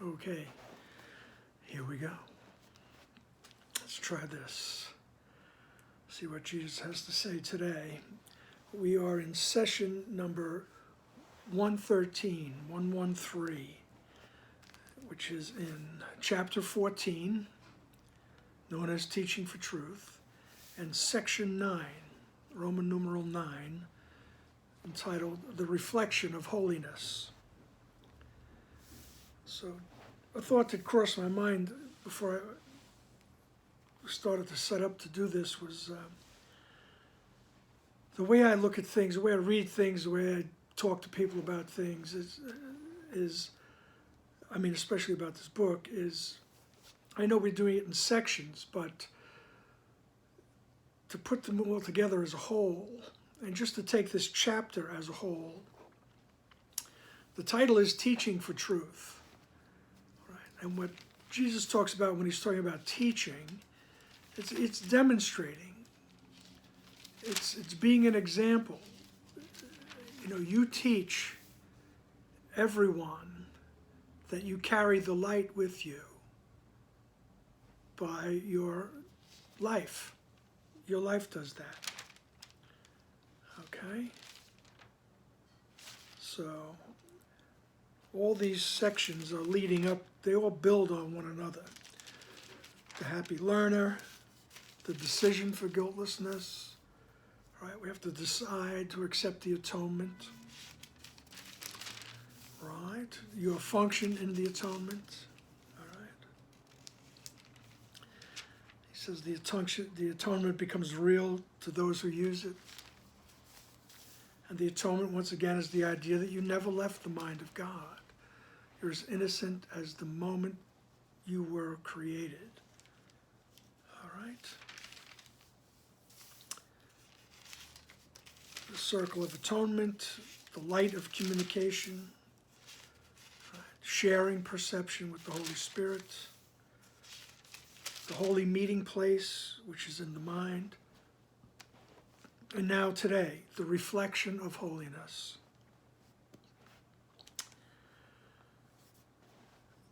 Okay, here we go. Let's try this. See what Jesus has to say today. We are in session number 113, which is in chapter 14, known as Teaching for Truth, and section 9, Roman numeral 9, entitled The Reflection of Holiness. So a thought that crossed my mind before I started to set up to do this was the way I look at things, the way I read things, the way I talk to people about things is I mean, especially about this book, is I know we're doing it in sections, but to put them all together as a whole, and just to take this chapter as a whole, the title is Teaching for Truth. And what Jesus talks about when he's talking about teaching, it's demonstrating. It's being an example. You know, you teach everyone that you carry the light with you by your life. Your life does that. Okay? So all these sections are leading up, they all build on one another. The happy learner, the decision for guiltlessness, right? We have to decide to accept the atonement, right? Your function in the atonement, all right? He says the atonement becomes real to those who use it. And the atonement, once again, is the idea that you never left the mind of God. You're as innocent as the moment you were created. All right? The circle of atonement, the light of communication, right? Sharing perception with the Holy Spirit, the holy meeting place, which is in the mind, and now today, the reflection of holiness.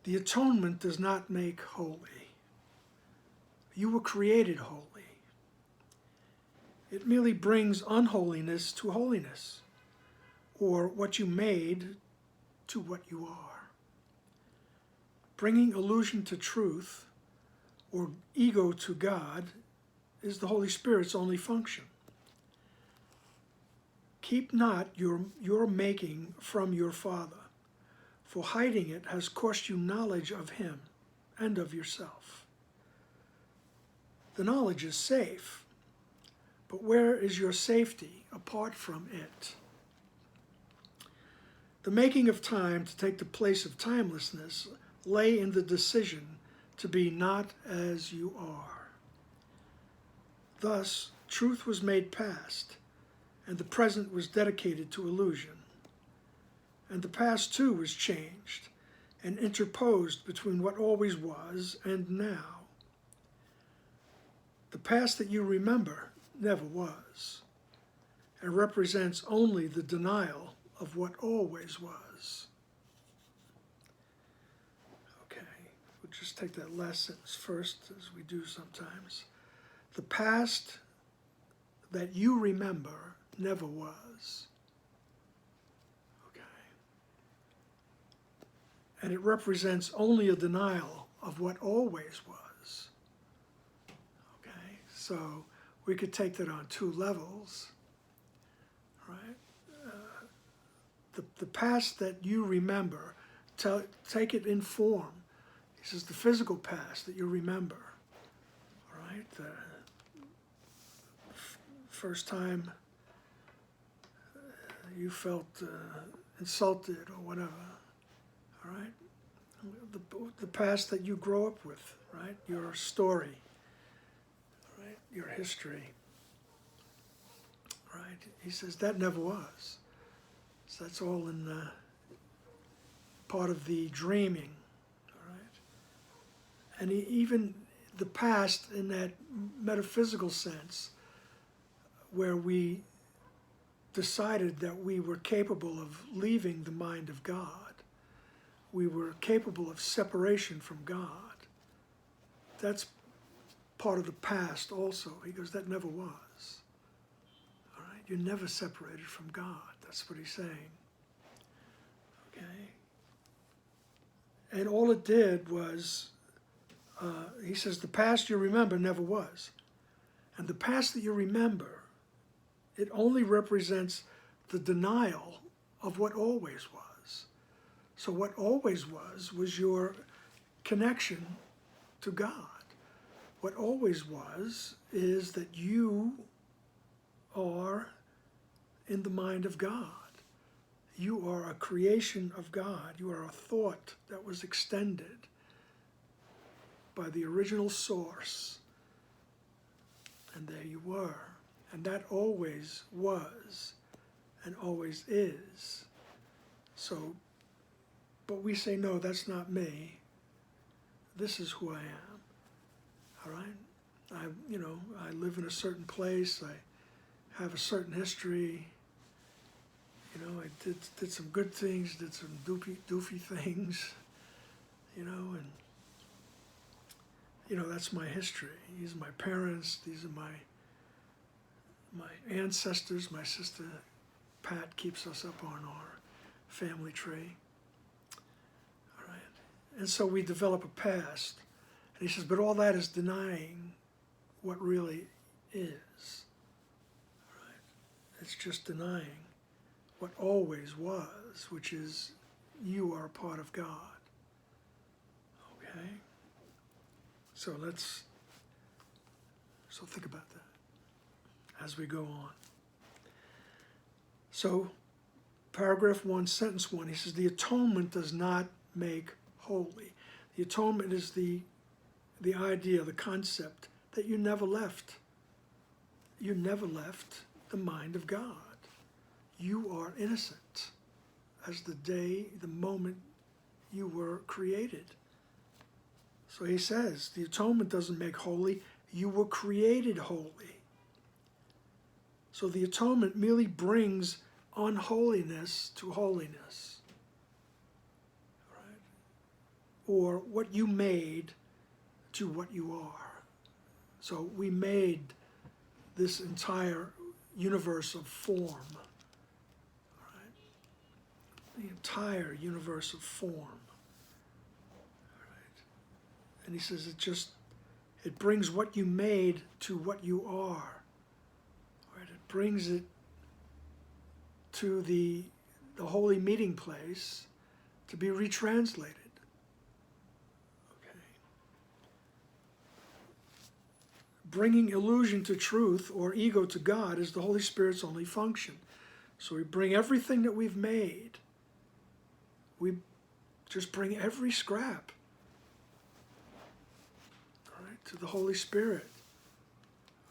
The atonement does not make holy. You were created holy. It merely brings unholiness to holiness, or what you made to what you are. Bringing illusion to truth, or ego to God, is the Holy Spirit's only function. Keep not your making from your Father, for hiding it has cost you knowledge of him and of yourself. The knowledge is safe, but where is your safety apart from it? The making of time to take the place of timelessness lay in the decision to be not as you are. Thus, truth was made past, and the present was dedicated to illusion. And the past too was changed and interposed between what always was and now. The past that you remember never was, and represents only the denial of what always was. Okay, we'll just take that last sentence first, as we do sometimes. The past that you remember never was. And it represents only a denial of what always was. Okay, so we could take that on two levels, right? The past that you remember, take it in form. This is the physical past that you remember, right? The first time you felt insulted or whatever. All right, the past that you grow up with, right? Your story, right? Your history, right? He says that never was. So that's all in part of the dreaming, all right? And even the past in that metaphysical sense, where we decided that we were capable of leaving the mind of God, we were capable of separation from God. That's part of the past also. He goes, that never was. All right, you're never separated from God. That's what he's saying. Okay? And all it did was, he says, the past you remember never was. And the past that you remember, it only represents the denial of what always was. So what always was your connection to God. What always was is that you are in the mind of God. You are a creation of God. You are a thought that was extended by the original source. And there you were. And that always was and always is. So, but we say, no, that's not me. This is who I am. All right? I live in a certain place. I have a certain history. I did some good things, did some doofy things, and that's my history. These are my parents. These are my ancestors. My sister Pat keeps us up on our family tree. All right, and so we develop a past. And he says, but all that is denying what really is. Right? It's just denying what always was, which is you are a part of God. Okay? So think about that as we go on. So, paragraph 1, sentence 1, he says, the atonement does not make holy. The atonement is the idea, the concept that you never left. You never left the mind of God. You are innocent as the moment you were created. So he says, the atonement doesn't make holy. You were created holy. So the atonement merely brings unholiness to holiness. Right? Or what you made to what you are. So we made this entire universe of form. Right? The entire universe of form. Right? And he says it brings what you made to what you are. Right? It brings it to the holy meeting place to be retranslated. Bringing illusion to truth or ego to God is the Holy Spirit's only function. So we bring everything that we've made. We just bring every scrap, right, to the Holy Spirit.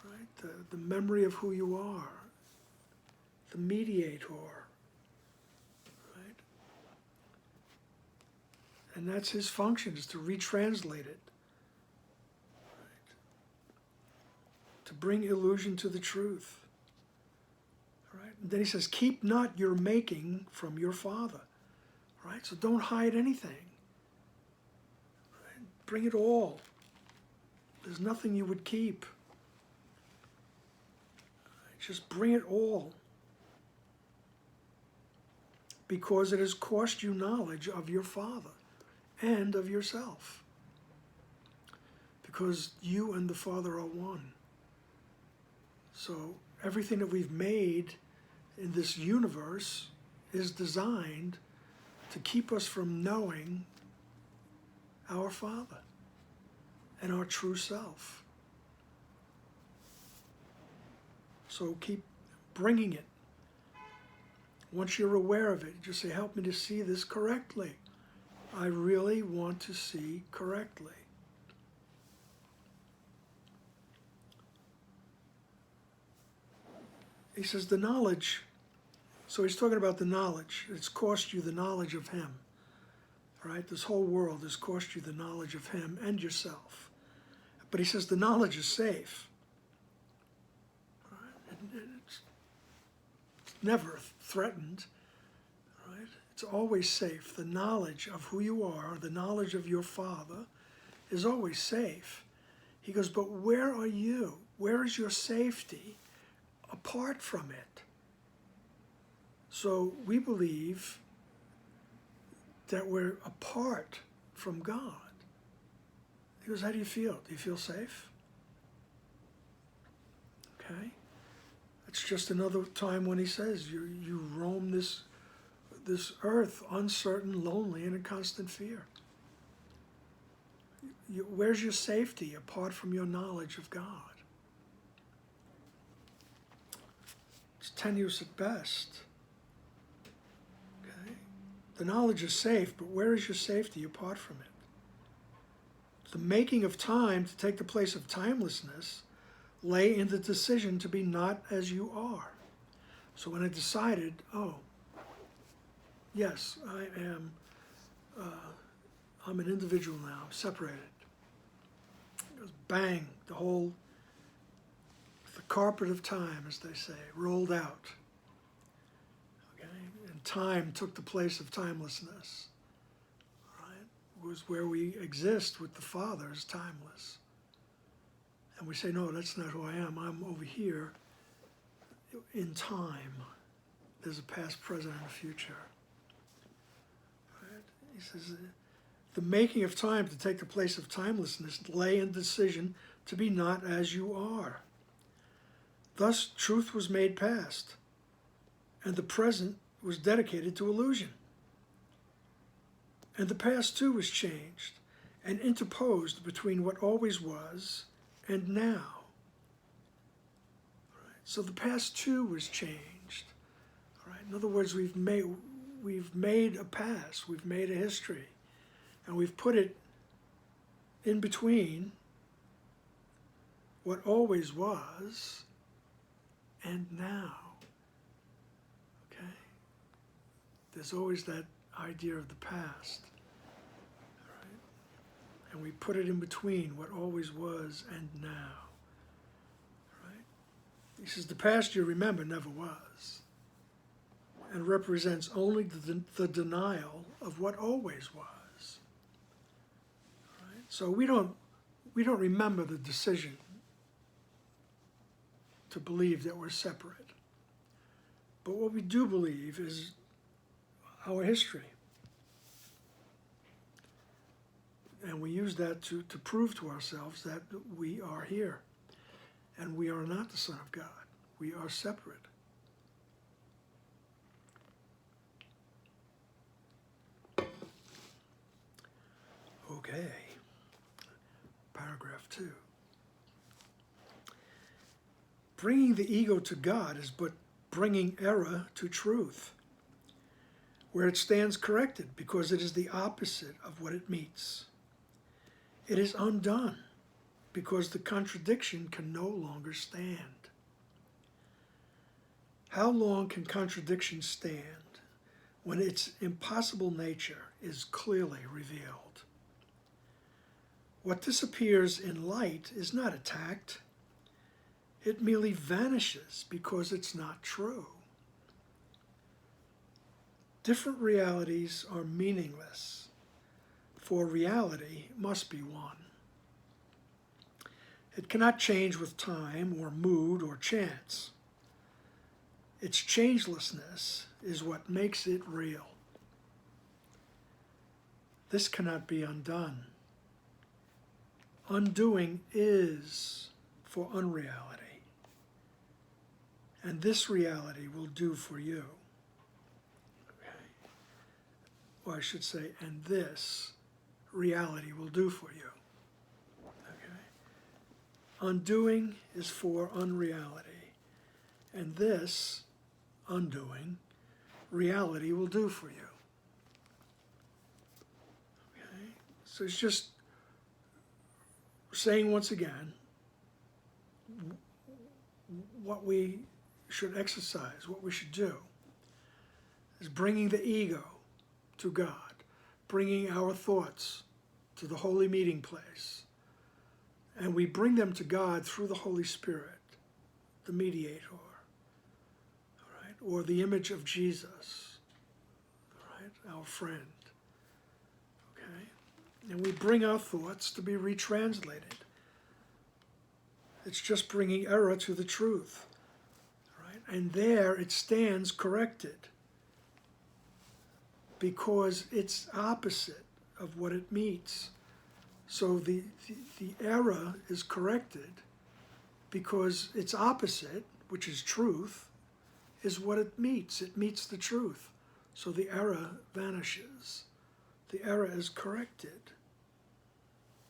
Right? The memory of who you are. The mediator. Right? And that's his function, is to retranslate it. To bring illusion to the truth. Right? And then he says, keep not your making from your Father. Right? So don't hide anything. Right? Bring it all. There's nothing you would keep. Right? Just bring it all. Because it has cost you knowledge of your Father and of yourself. Because you and the Father are one. So everything that we've made in this universe is designed to keep us from knowing our Father and our true self. So keep bringing it. Once you're aware of it, just say, help me to see this correctly. I really want to see correctly. He says the knowledge, so he's talking about the knowledge. It's cost you the knowledge of him. All right? This whole world has cost you the knowledge of him and yourself. But he says the knowledge is safe. All right? It's never threatened. All right? It's always safe. The knowledge of who you are, the knowledge of your Father, is always safe. He goes, but where are you? Where is your safety apart from it? So we believe that we're apart from God. He goes, how do you feel? Do you feel safe? Okay. It's just another time when he says, you roam this earth uncertain, lonely, and in constant fear. Where's your safety apart from your knowledge of God? It's tenuous at best. Okay? The knowledge is safe, but where is your safety apart from it? The making of time to take the place of timelessness lay in the decision to be not as you are. So when I decided, oh, yes, I'm an individual now, I'm separated. It goes bang, the carpet of time, as they say, rolled out. Okay? And time took the place of timelessness. Right? It was where we exist with the Father as timeless. And we say, no, that's not who I am. I'm over here in time. There's a past, present, and a future. Right? He says, the making of time to take the place of timelessness lay in decision to be not as you are. Thus, truth was made past, and the present was dedicated to illusion. And the past too was changed and interposed between what always was and now. Right? So the past too was changed. Right? In other words, we've made a past, we've made a history, and we've put it in between what always was and now. Okay? There's always that idea of the past. Right? And we put it in between what always was and now. Right? He says the past you remember never was, and represents only the denial of what always was. Right? So we don't remember the decision to believe that we're separate. But what we do believe is our history. And we use that to prove to ourselves that we are here. And we are not the Son of God. We are separate. Okay. Paragraph 2. Bringing the ego to God is but bringing error to truth, where it stands corrected because it is the opposite of what it meets. It is undone because the contradiction can no longer stand. How long can contradiction stand when its impossible nature is clearly revealed? What disappears in light is not attacked. It merely vanishes because it's not true. Different realities are meaningless, for reality must be one. It cannot change with time or mood or chance. Its changelessness is what makes it real. This cannot be undone. Undoing is for unreality. And this reality will do for you. Okay. Or I should say, and this reality will do for you. Okay. Undoing is for unreality. And this undoing, reality will do for you. Okay. So it's just saying once again what we should exercise, what we should do, is bringing the ego to God, bringing our thoughts to the holy meeting place. And we bring them to God through the Holy Spirit, the mediator, all right, or the image of Jesus, all right, our friend. Okay? And we bring our thoughts to be retranslated. It's just bringing error to the truth. Right? And there it stands corrected, because it's opposite of what it meets. So the error is corrected because its opposite, which is truth, is what it meets. It meets the truth. So the error vanishes. The error is corrected.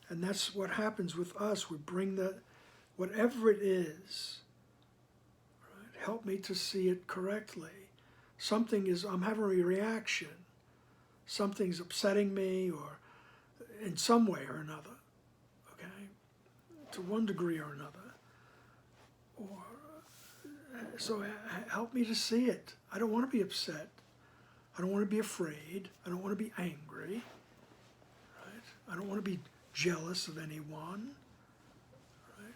And that's what happens with us. We bring that, whatever it is, right? Help me to see it correctly. I'm having a reaction. Something's upsetting me, or in some way or another, okay? To one degree or another. So help me to see it. I don't want to be upset. I don't want to be afraid. I don't want to be angry. Right? I don't want to be jealous of anyone. Right?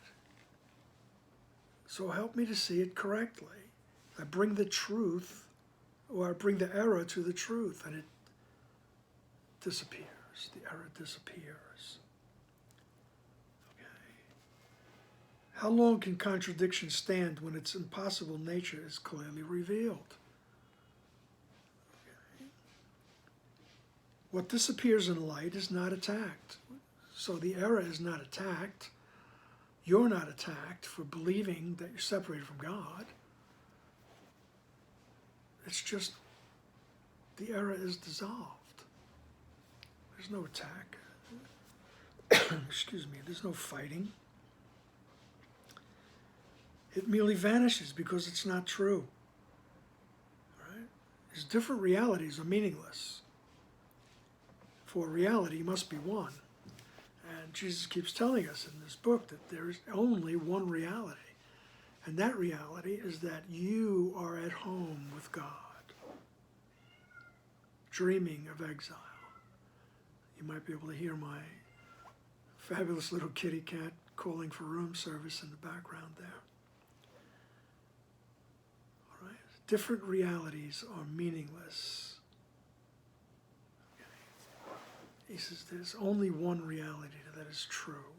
So help me to see it correctly. I bring the truth, or I bring the error to the truth, and it disappears. The error disappears. How long can contradiction stand when its impossible nature is clearly revealed? Okay. What disappears in light is not attacked. So the error is not attacked. You're not attacked for believing that you're separated from God. It's just the error is dissolved. There's no attack. Excuse me, there's no fighting. It merely vanishes because it's not true. Right? These different realities are meaningless. For reality must be one. And Jesus keeps telling us in this book that there is only one reality. And that reality is that you are at home with God, dreaming of exile. You might be able to hear my fabulous little kitty cat calling for room service in the background there. Different realities are meaningless. Okay. He says there's only one reality that is true,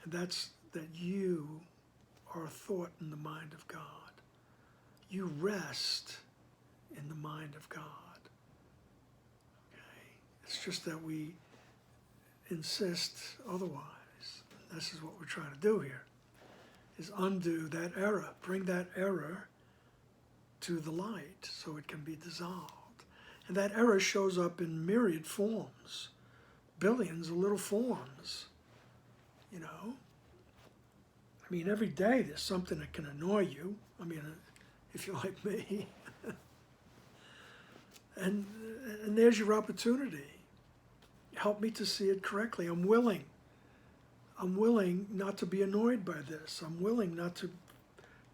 and that's that you are a thought in the mind of God. You rest in the mind of God. Okay. It's just that we insist otherwise. This is what we're trying to do here, is undo that error, bring that error to the light so it can be dissolved. And that error shows up in myriad forms, billions of little forms, you know. I mean, every day there's something that can annoy you. I mean, if you're like me. and there's your opportunity. Help me to see it correctly. I'm willing not to be annoyed by this. I'm willing not to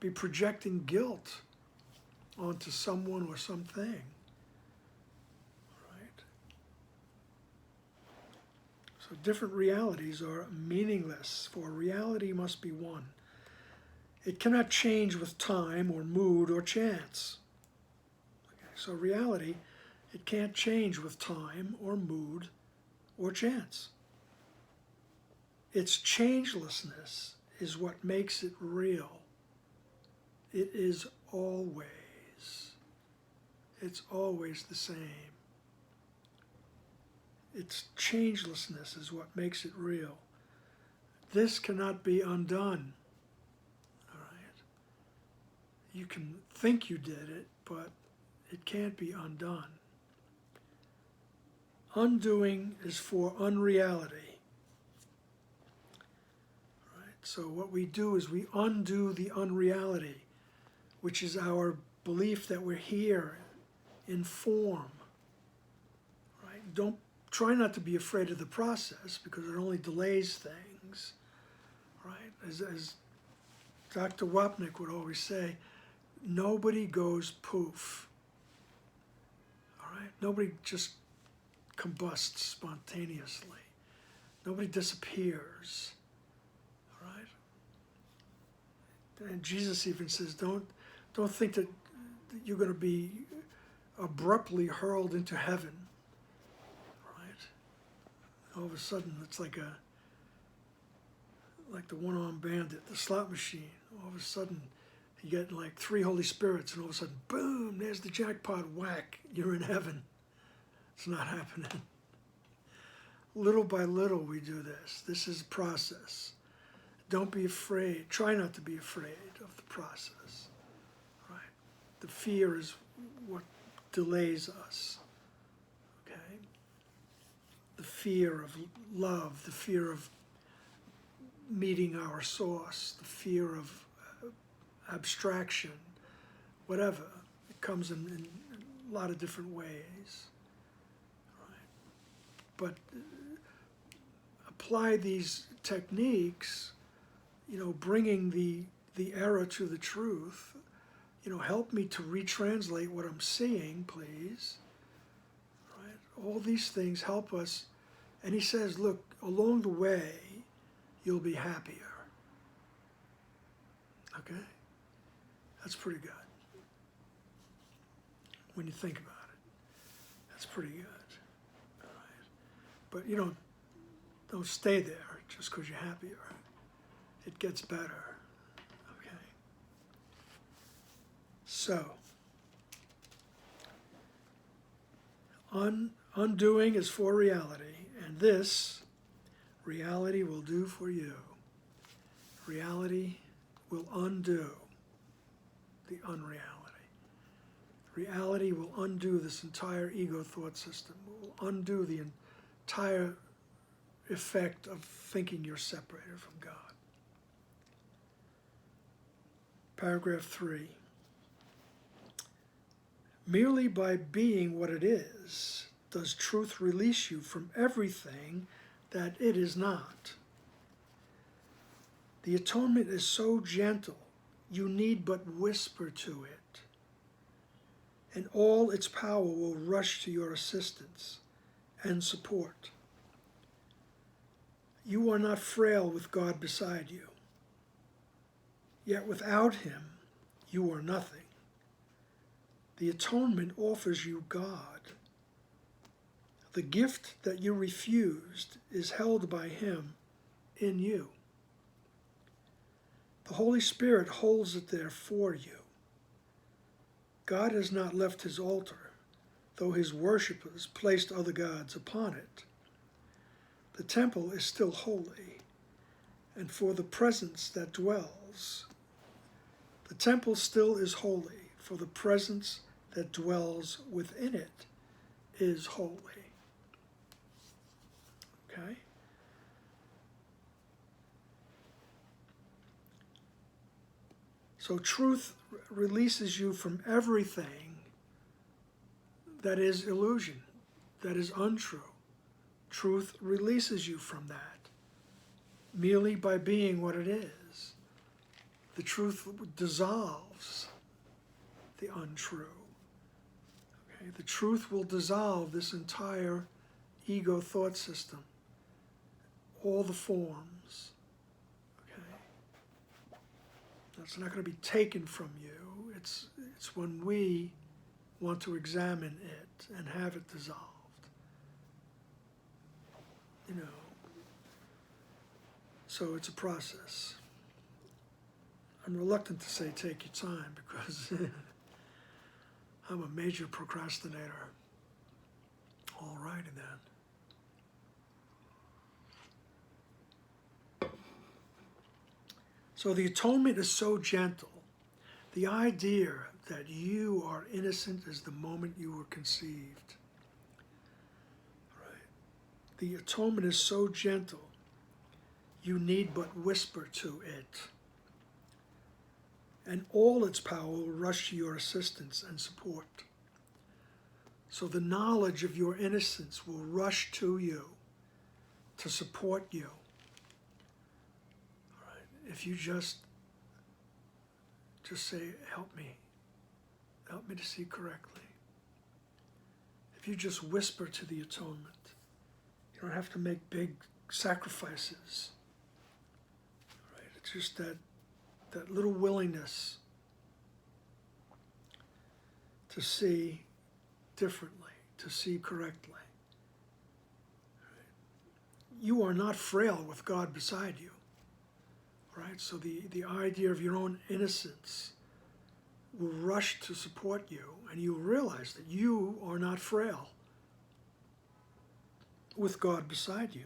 be projecting guilt onto someone or something. Right? So different realities are meaningless, for reality must be one. It cannot change with time or mood or chance. Okay, so reality, it can't change with time or mood or chance. Its changelessness is what makes it real. It is always. It's always the same. Its changelessness is what makes it real. This cannot be undone. All right? You can think you did it, but it can't be undone. Undoing is for unreality. All right? So what we do is we undo the unreality, which is our belief that we're here in form. Right? Don't try not to be afraid of the process, because it only delays things. Right? As Dr. Wapnick would always say, nobody goes poof. All right? Nobody just combusts spontaneously. Nobody disappears. All right? And Jesus even says, don't think that you're going to be abruptly hurled into heaven, right? All of a sudden, it's like the one-armed bandit, the slot machine. All of a sudden, you get like 3 Holy Spirits, and all of a sudden, boom, there's the jackpot, whack, you're in heaven. It's not happening. Little by little, we do this. This is a process. Don't be afraid. Try not to be afraid of the process, right? The fear is what delays us, okay? The fear of love, the fear of meeting our source, the fear of abstraction, whatever. It comes in a lot of different ways, right? But apply these techniques, bringing the error to the truth. Help me to retranslate what I'm seeing, please. Right? All these things help us. And he says, look, along the way, you'll be happier. Okay? That's pretty good. When you think about it, that's pretty good. All right? But don't stay there just because you're happier. It gets better. Okay? So, undoing is for reality, and this reality will do for you. Reality will undo the unreality. Reality will undo this entire ego thought system. It will undo the entire effect of thinking you're separated from God. Paragraph 3. Merely by being what it is, does truth release you from everything that it is not. The atonement is so gentle, you need but whisper to it, and all its power will rush to your assistance and support. You are not frail with God beside you, yet without him, you are nothing. The atonement offers you God. The gift that you refused is held by him in you. The Holy Spirit holds it there for you. God has not left his altar, though his worshippers placed other gods upon it. The temple is still holy, and for the presence that dwells, the temple still is holy, for the presence that dwells within it is holy. Okay? So truth releases you from everything that is illusion, that is untrue. Truth releases you from that merely by being what it is. The truth dissolves the untrue. Okay? The truth will dissolve this entire ego thought system, all the forms. Okay? It's not going to be taken from you. It's when we want to examine it and have it dissolved. So it's a process. I'm reluctant to say take your time because I'm a major procrastinator. All righty then. So the atonement is so gentle. The idea that you are innocent as the moment you were conceived. Right? The atonement is so gentle. You need but whisper to it, and all its power will rush to your assistance and support. So the knowledge of your innocence will rush to you to support you. All right? If you just say, help me to see correctly. If you just whisper to the atonement, you don't have to make big sacrifices. It's just that little willingness to see differently, to see correctly. You are not frail with God beside you. Right? So the idea of your own innocence will rush to support you, and you realize that you are not frail with God beside you.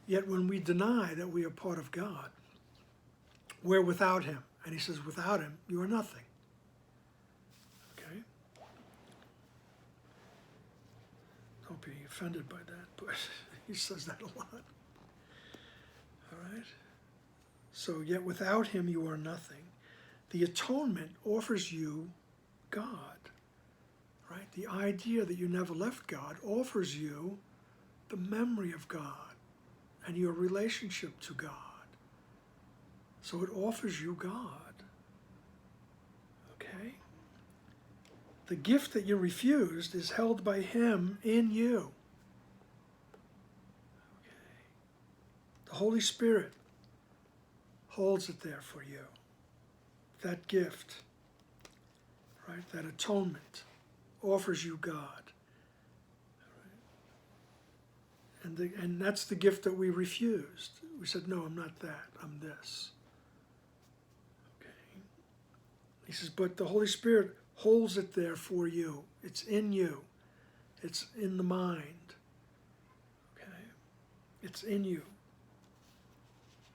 Yet when we deny that we are part of God, we're without him. And he says, without him, you are nothing. Okay? Don't be offended by that, but he says that a lot. All right? So, yet without him, you are nothing. The atonement offers you God. Right? The idea that you never left God offers you the memory of God and your relationship to God. So it offers you God. Okay? The gift that you refused is held by him in you. Okay? The Holy Spirit holds it there for you. That gift, right? That atonement offers you God. And that's the gift that we refused. We said, no, I'm not that, I'm this. Okay. He says, but the Holy Spirit holds it there for you. It's in you. It's in the mind. Okay. It's in you.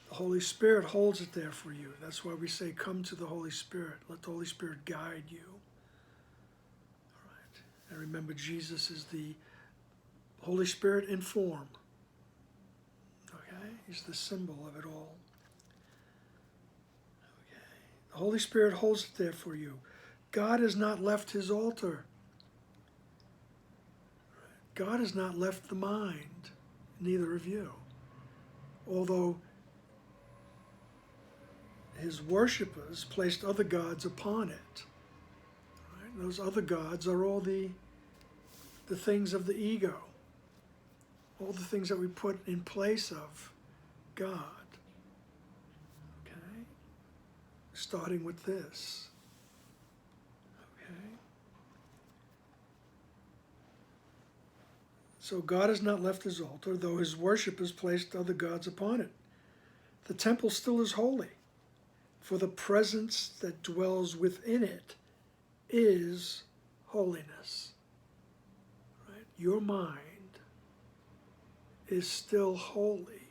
The Holy Spirit holds it there for you. That's why we say, come to the Holy Spirit. Let the Holy Spirit guide you. All right. And remember, Jesus is the Holy Spirit in form. Okay? He's the symbol of it all. Okay. The Holy Spirit holds it there for you. God has not left his altar. God has not left the mind, neither of you. Although his worshippers placed other gods upon it. Right? Those other gods are all the things of the ego. All the things that we put in place of God. Okay? Starting with this. Okay? So God has not left his altar, though his worshippers placed other gods upon it. The temple still is holy, for the presence that dwells within it is holiness. Right? Your mind is still holy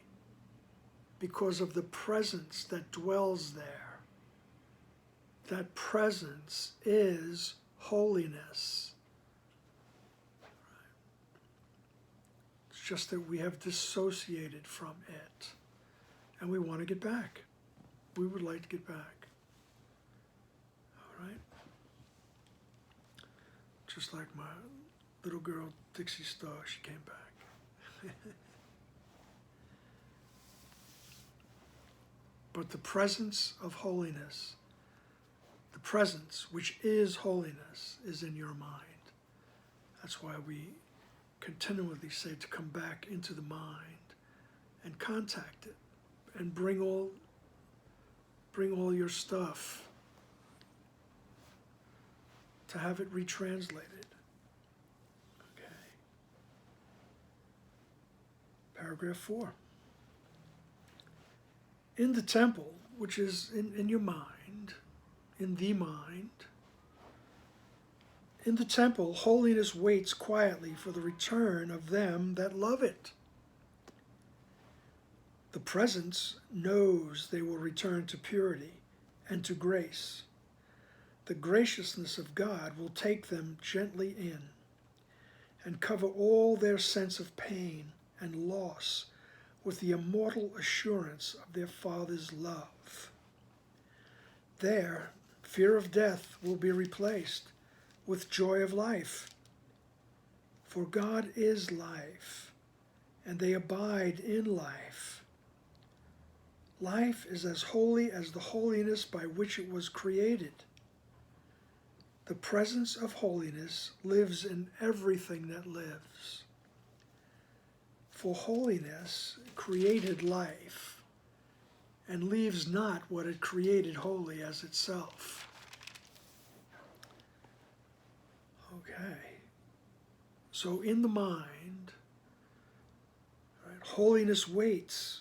because of the presence that dwells there. That presence is holiness. It's just that we have dissociated from it, and we want to get back. We would like to get back. All right? Just like my little girl, Dixie Star, she came back. But the presence of holiness, the presence which is holiness, is in your mind. That's why we continually say to come back into the mind and contact it and bring all your stuff to have it retranslated. Okay. Paragraph 4. In the temple, which is in your mind, in the mind, in the temple, holiness waits quietly for the return of them that love it. The presence knows they will return to purity and to grace. The graciousness of God will take them gently in and cover all their sense of pain and loss with the immortal assurance of their Father's love. There, fear of death will be replaced with joy of life. For God is life, and they abide in life. Life is as holy as the holiness by which it was created. The presence of holiness lives in everything that lives. For holiness created life, and leaves not what it created holy as itself. Okay. So in the mind, right, holiness waits.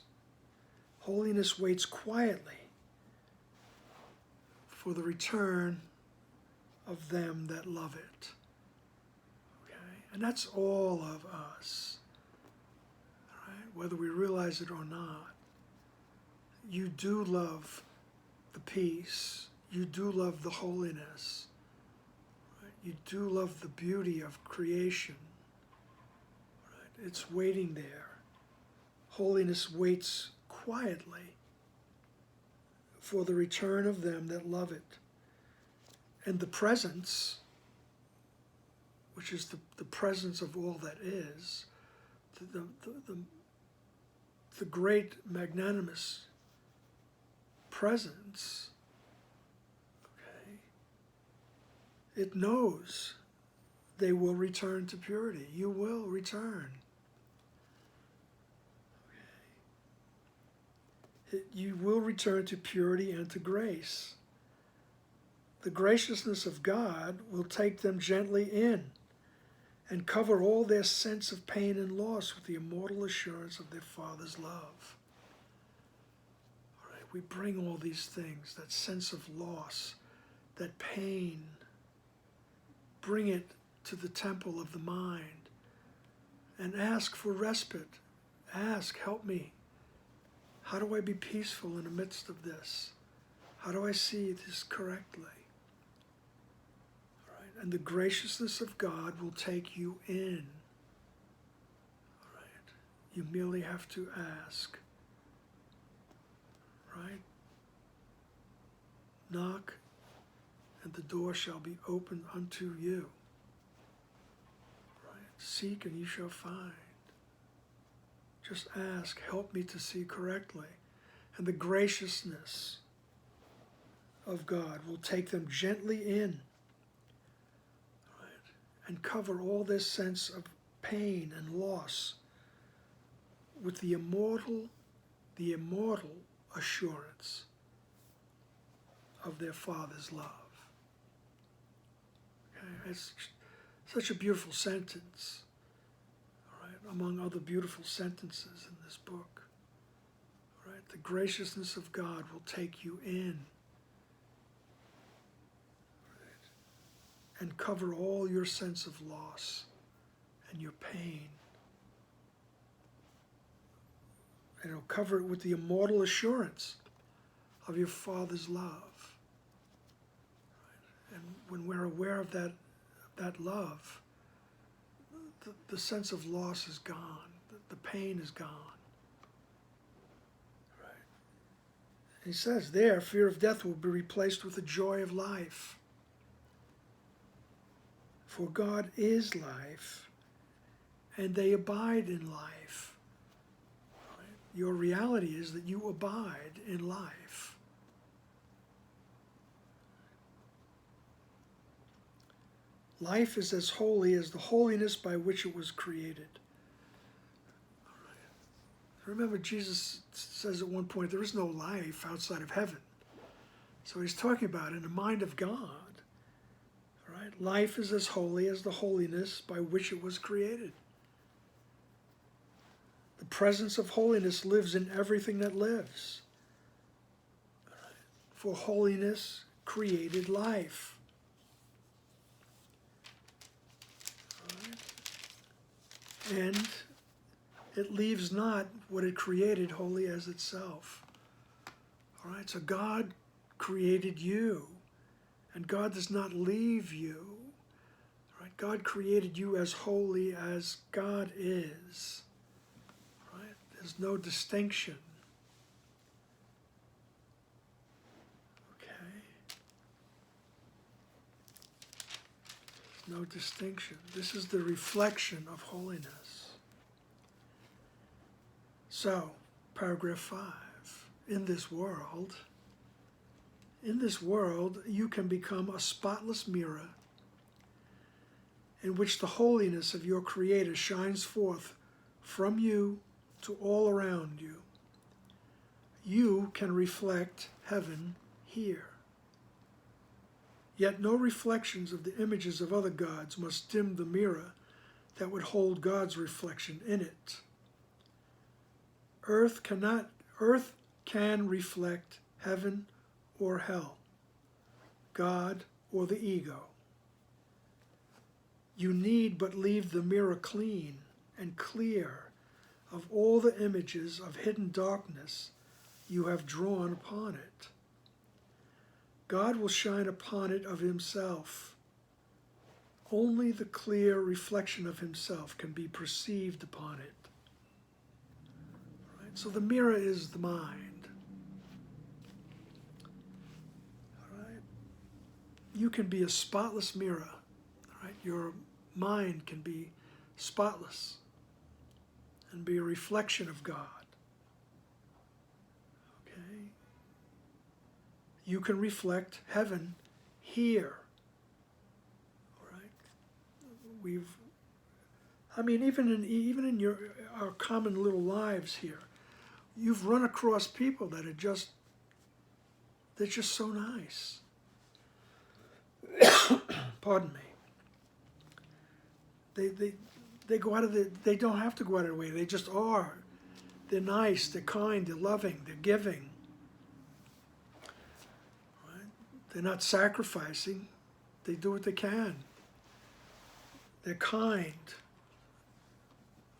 Holiness waits quietly for the return of them that love it. Okay? And that's all of us, right? Whether we realize it or not. You do love the peace. You do love the holiness. Right? You do love the beauty of creation. Right? It's waiting there. Holiness waits quietly for the return of them that love it. And the presence, which is the presence of all that is, the great magnanimous presence, okay, it knows they will return to purity. You will return. Okay. You will return to purity and to grace. The graciousness of God will take them gently in and cover all their sense of pain and loss with the immortal assurance of their Father's love. All right, we bring all these things, that sense of loss, that pain, bring it to the temple of the mind and ask for respite. Ask, help me. How do I be peaceful in the midst of this? How do I see this correctly? And the graciousness of God will take you in. All right? You merely have to ask. Right? Knock, and the door shall be opened unto you. Right? Seek, and you shall find. Just ask, help me to see correctly. And the graciousness of God will take them gently in. And cover all this sense of pain and loss with the immortal assurance of their Father's love. Okay? It's such a beautiful sentence, all right, among other beautiful sentences in this book. All right? The graciousness of God will take you in. And cover all your sense of loss and your pain. And it'll cover it with the immortal assurance of your Father's love. And when we're aware of that love, the sense of loss is gone. The pain is gone. Right? And he says there, fear of death will be replaced with the joy of life. For God is life, and they abide in life. Right? Your reality is that you abide in life. Life is as holy as the holiness by which it was created. Right. Remember, Jesus says at one point, there is no life outside of heaven. So he's talking about in the mind of God. Right? Life is as holy as the holiness by which it was created. The presence of holiness lives in everything that lives. Right? For holiness created life. Right? And it leaves not what it created holy as itself. All right? So God created you. And God does not leave you. Right? God created you as holy as God is. Right? There's no distinction. Okay? No distinction. This is the reflection of holiness. So, paragraph 5. In this world, you can become a spotless mirror in which the holiness of your Creator shines forth from you to all around you. You can reflect heaven here. Yet no reflections of the images of other gods must dim the mirror that would hold God's reflection in it. Earth can reflect heaven or hell, God or the ego. You need but leave the mirror clean and clear of all the images of hidden darkness you have drawn upon it. God will shine upon it of himself. Only the clear reflection of himself can be perceived upon it. Right? So the mirror is the mind. All right? You can be a spotless mirror. All right? Your mind can be spotless and be a reflection of God. Okay? You can reflect heaven here. All right? Even in our common little lives here, you've run across people that they're just so nice. Pardon me. They go out of they don't have to go out of their way. They just are. They're nice, they're kind, they're loving, they're giving. Right? They're not sacrificing. They do what they can. They're kind.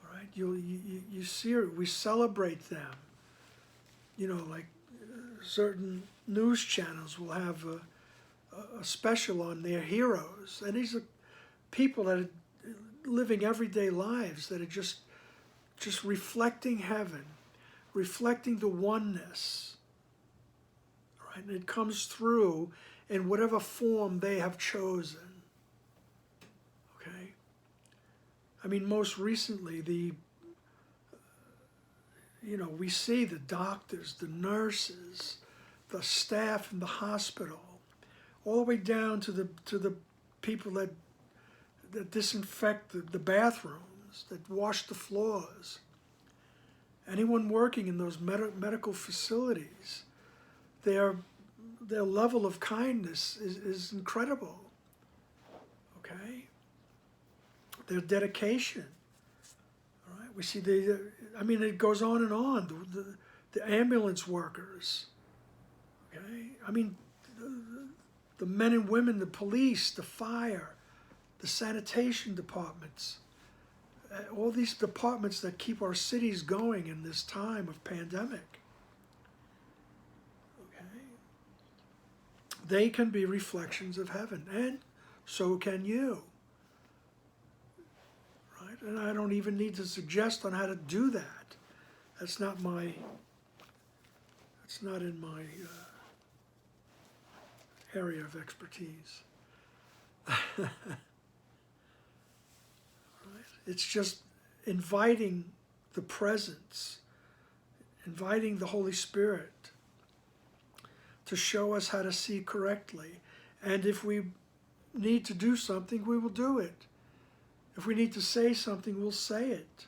All right? You see it. We celebrate them. You know, like certain news channels will have a special on their heroes, and these are people that are living everyday lives that are just reflecting heaven, reflecting the oneness, right? And it comes through in whatever form they have chosen. Okay? I mean, most recently, we see the doctors, the nurses, the staff in the hospital, all the way down to the people that disinfect the bathrooms, that wash the floors. Anyone working in those medical facilities, their level of kindness is incredible. Okay? Their dedication. All right? We see it goes on and on. The ambulance workers. Okay? I mean, the men and women, the police, the fire, the sanitation departments, all these departments that keep our cities going in this time of pandemic. Okay? They can be reflections of heaven, and so can you. Right? And I don't even need to suggest on how to do that. That's not in my area of expertise. It's just inviting the presence, inviting the Holy Spirit to show us how to see correctly. And if we need to do something, we will do it. If we need to say something, we'll say it.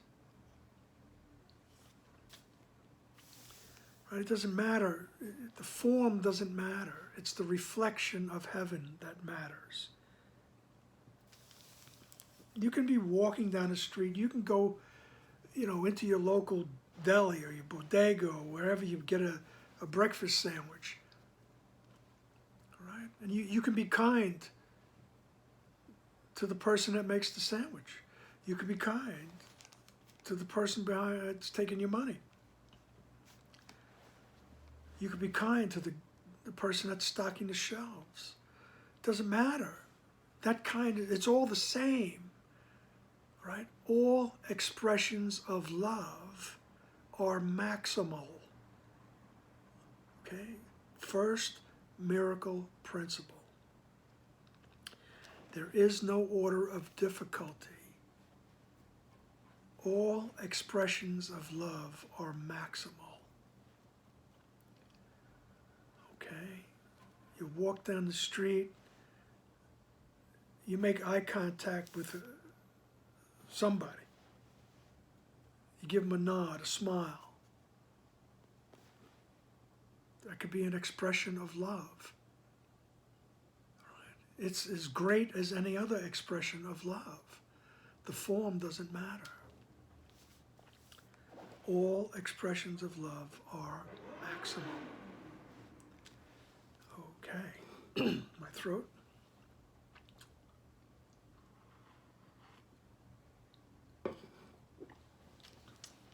Right? It doesn't matter. The form doesn't matter. It's the reflection of heaven that matters. You can be walking down the street. You can go, into your local deli or your bodega or wherever you get a breakfast sandwich. All right? And you can be kind to the person that makes the sandwich. You can be kind to the person behind that's taking your money. You can be kind to the person that's stocking the shelves. It doesn't matter. It's all the same. Right? All expressions of love are maximal. Okay? First miracle principle. There is no order of difficulty. All expressions of love are maximal. Okay? You walk down the street, you make eye contact with somebody. You give them a nod, a smile. That could be an expression of love. All right? It's as great as any other expression of love. The form doesn't matter. All expressions of love are maximum. Okay, my throat.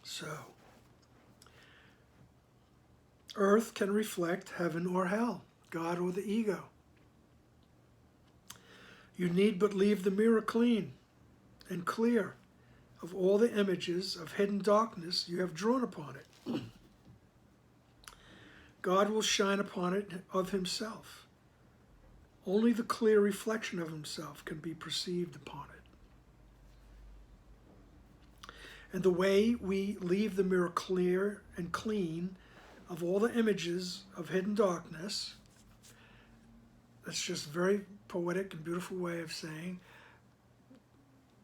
So, earth can reflect heaven or hell, God or the ego. You need but leave the mirror clean and clear of all the images of hidden darkness you have drawn upon it. God will shine upon it of himself. Only the clear reflection of himself can be perceived upon it. And the way we leave the mirror clear and clean of all the images of hidden darkness, that's just a very poetic and beautiful way of saying,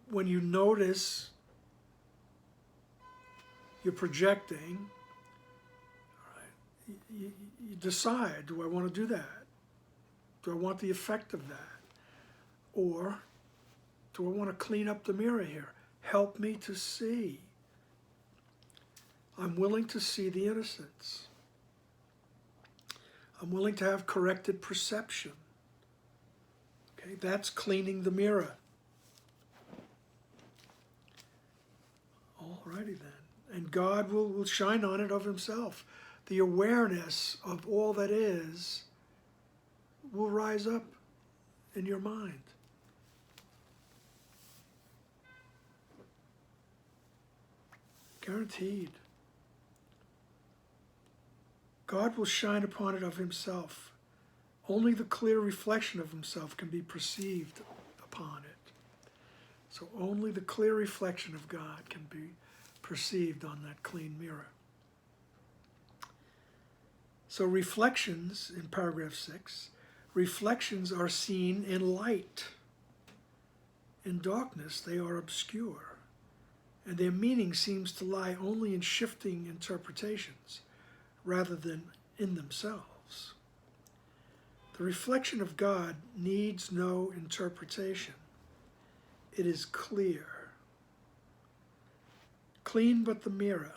when you notice you're projecting, all right, you decide, do I want to do that? Do I want the effect of that? Or do I want to clean up the mirror here? Help me to see. I'm willing to see the innocence. I'm willing to have corrected perception. Okay, that's cleaning the mirror. Alrighty then. And God will shine on it of himself. The awareness of all that is will rise up in your mind. Guaranteed. God will shine upon it of himself. Only the clear reflection of himself can be perceived upon it. So only the clear reflection of God can be perceived on that clean mirror. So reflections, in paragraph 6, reflections are seen in light. In darkness, they are obscure, and their meaning seems to lie only in shifting interpretations rather than in themselves. The reflection of God needs no interpretation. It is clear. Clean but the mirror,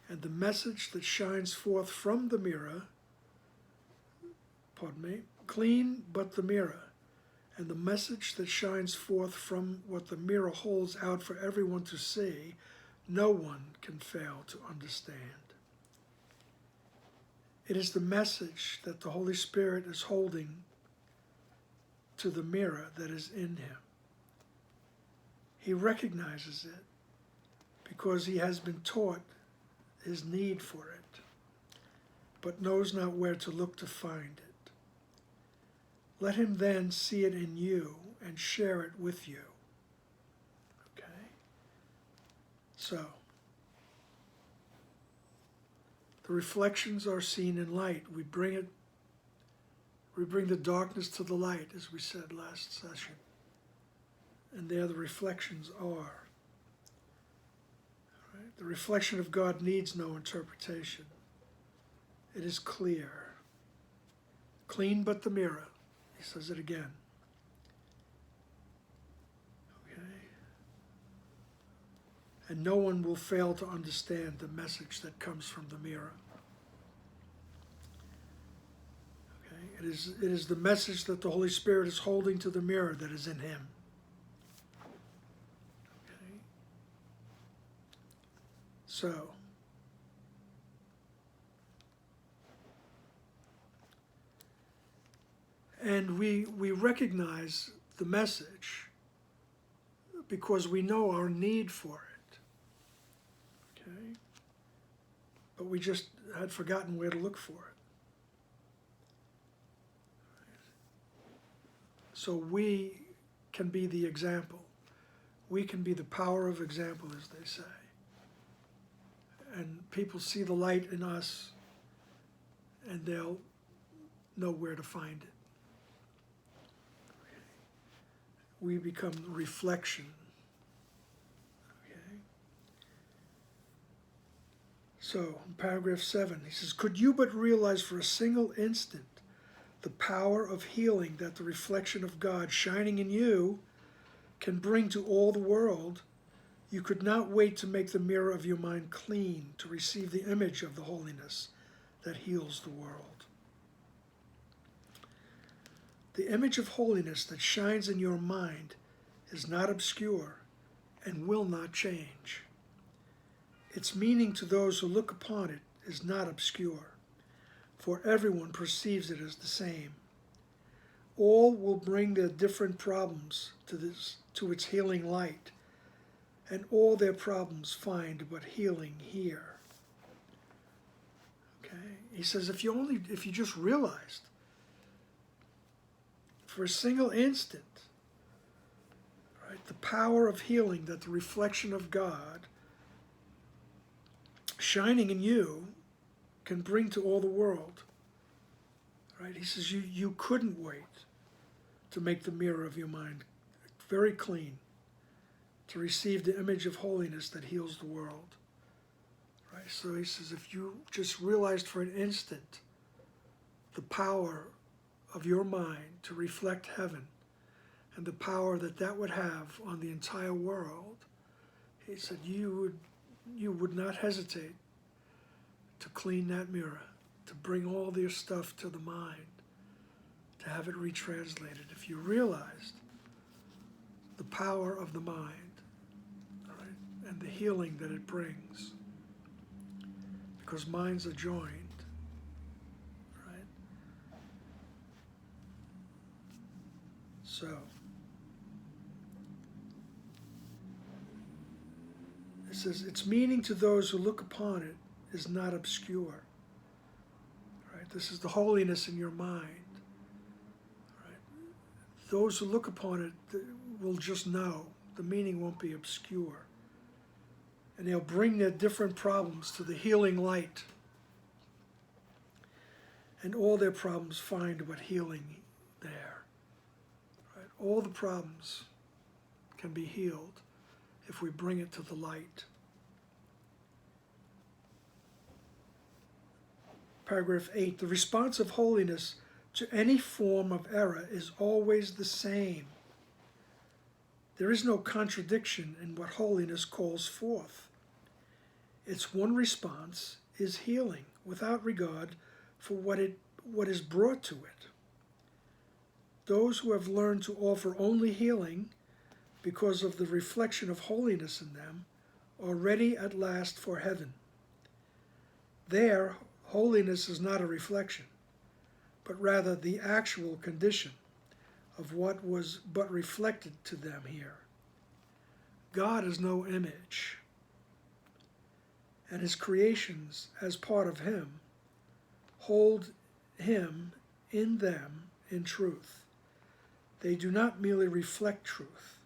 and the message that shines forth from the mirror, clean but the mirror, and the message that shines forth from what the mirror holds out for everyone to see, no one can fail to understand. It is the message that the Holy Spirit is holding to the mirror that is in him. He recognizes it because he has been taught his need for it, but knows not where to look to find it. Let him then see it in you and share it with you. Okay? So, the reflections are seen in light. We bring the darkness to the light, as we said last session. And there the reflections are. Right? The reflection of God needs no interpretation. It is clear. Clean but the mirror. He says it again. Okay? And no one will fail to understand the message that comes from the mirror. Okay? It is the message that the Holy Spirit is holding to the mirror that is in him. Okay? So, and we recognize the message because we know our need for it. Okay? But we just had forgotten where to look for it. So we can be the example. We can be the power of example, as they say. And people see the light in us, and they'll know where to find it. We become the reflection. Okay? So, in paragraph 7, he says, could you but realize for a single instant the power of healing that the reflection of God shining in you can bring to all the world, you could not wait to make the mirror of your mind clean to receive the image of the holiness that heals the world. The image of holiness that shines in your mind is not obscure and will not change. Its meaning to those who look upon it is not obscure, for everyone perceives it as the same. All will bring their different problems to its healing light, and all their problems find but healing here. Okay? He says if you just realized for a single instant, right, the power of healing that the reflection of God shining in you can bring to all the world. Right? He says you couldn't wait to make the mirror of your mind very clean, to receive the image of holiness that heals the world. Right? So he says if you just realized for an instant the power of your mind to reflect heaven and the power that would have on the entire world, he said you would not hesitate to clean that mirror, to bring all their stuff to the mind, to have it retranslated. If you realized the power of the mind, right, and the healing that it brings, because minds are joined, right? So, it says, its meaning to those who look upon it is not obscure. Right? This is the holiness in your mind. Right? Those who look upon it will just know. The meaning won't be obscure. And they'll bring their different problems to the healing light. And all their problems find but healing there. Right? All the problems can be healed if we bring it to the light. Paragraph 8, the response of holiness to any form of error is always the same. There is no contradiction in what holiness calls forth. Its one response is healing, without regard for what is brought to it. Those who have learned to offer only healing because of the reflection of holiness in them are ready at last for heaven. There, holiness is not a reflection, but rather the actual condition of what was but reflected to them here. God is no image, and his creations, as part of him, hold him in them in truth. They do not merely reflect truth,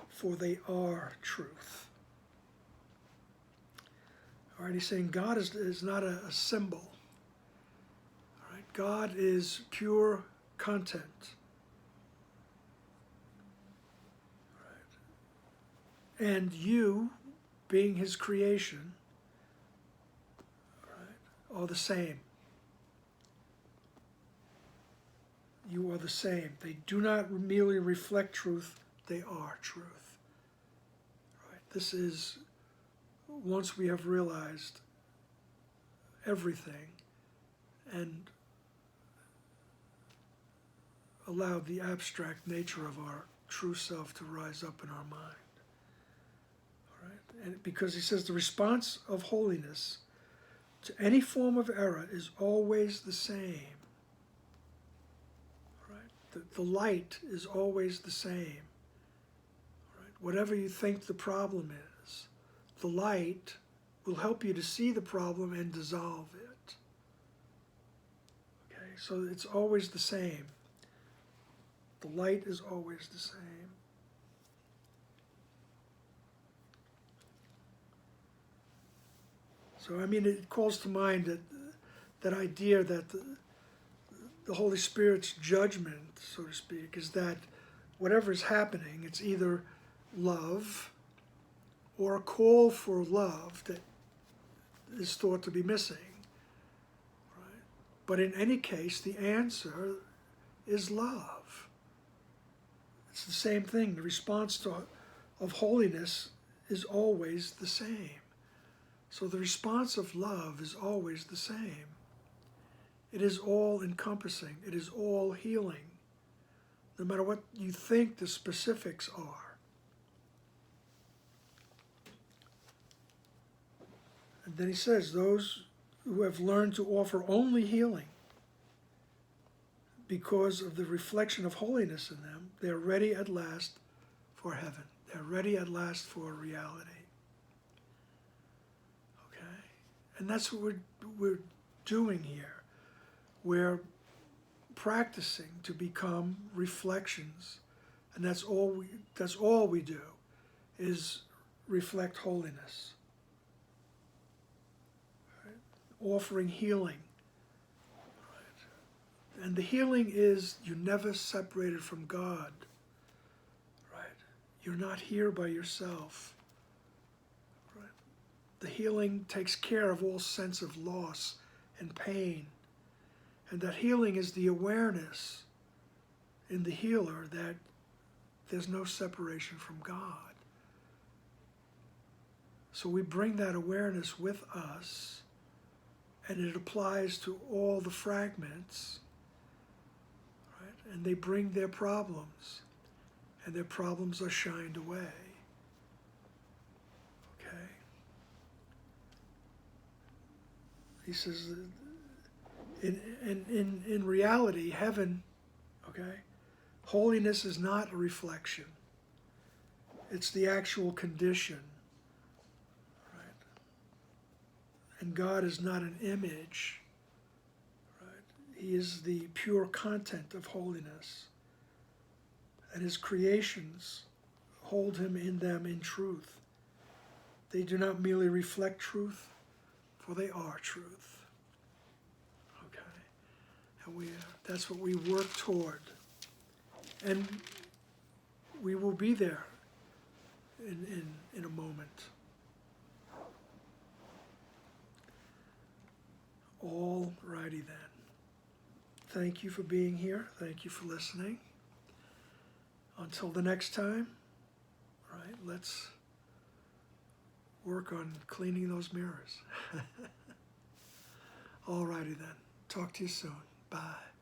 for they are truth. All right, he's saying God is not a symbol. All right, God is pure content. All right. And you, being his creation, all right, are the same. You are the same. They do not merely reflect truth, they are truth. All right, this is once we have realized everything and allowed the abstract nature of our true self to rise up in our mind. All right? And because he says the response of holiness to any form of error is always the same. All right? The light is always the same. All right? Whatever you think the problem is, the light will help you to see the problem and dissolve it. Okay, so it's always the same. The light is always the same. So, I mean, it calls to mind that idea that the Holy Spirit's judgment, so to speak, is that whatever is happening, it's either love or a call for love that is thought to be missing. Right? But in any case, the answer is love. It's the same thing. The response of holiness is always the same. So the response of love is always the same. It is all encompassing. It is all healing, no matter what you think the specifics are. And then he says, those who have learned to offer only healing because of the reflection of holiness in them, they're ready at last for heaven. They're ready at last for reality. Okay? And that's what we're doing here. We're practicing to become reflections. And that's all we do, is reflect holiness. Right? Offering healing. Right? And the healing is you're never separated from God. Right? You're not here by yourself. Right? The healing takes care of all sense of loss and pain. And that healing is the awareness in the healer that there's no separation from God. So we bring that awareness with us, and it applies to all the fragments, right? And they bring their problems, and their problems are shined away. Okay? He says, in reality, heaven, okay, holiness is not a reflection. It's the actual condition, right? And God is not an image, right? He is the pure content of holiness. And his creations hold him in them in truth. They do not merely reflect truth, for they are truth. And that's what we work toward. And we will be there in a moment. All righty then. Thank you for being here. Thank you for listening. Until the next time, right, let's work on cleaning those mirrors. All righty then. Talk to you soon. Bye.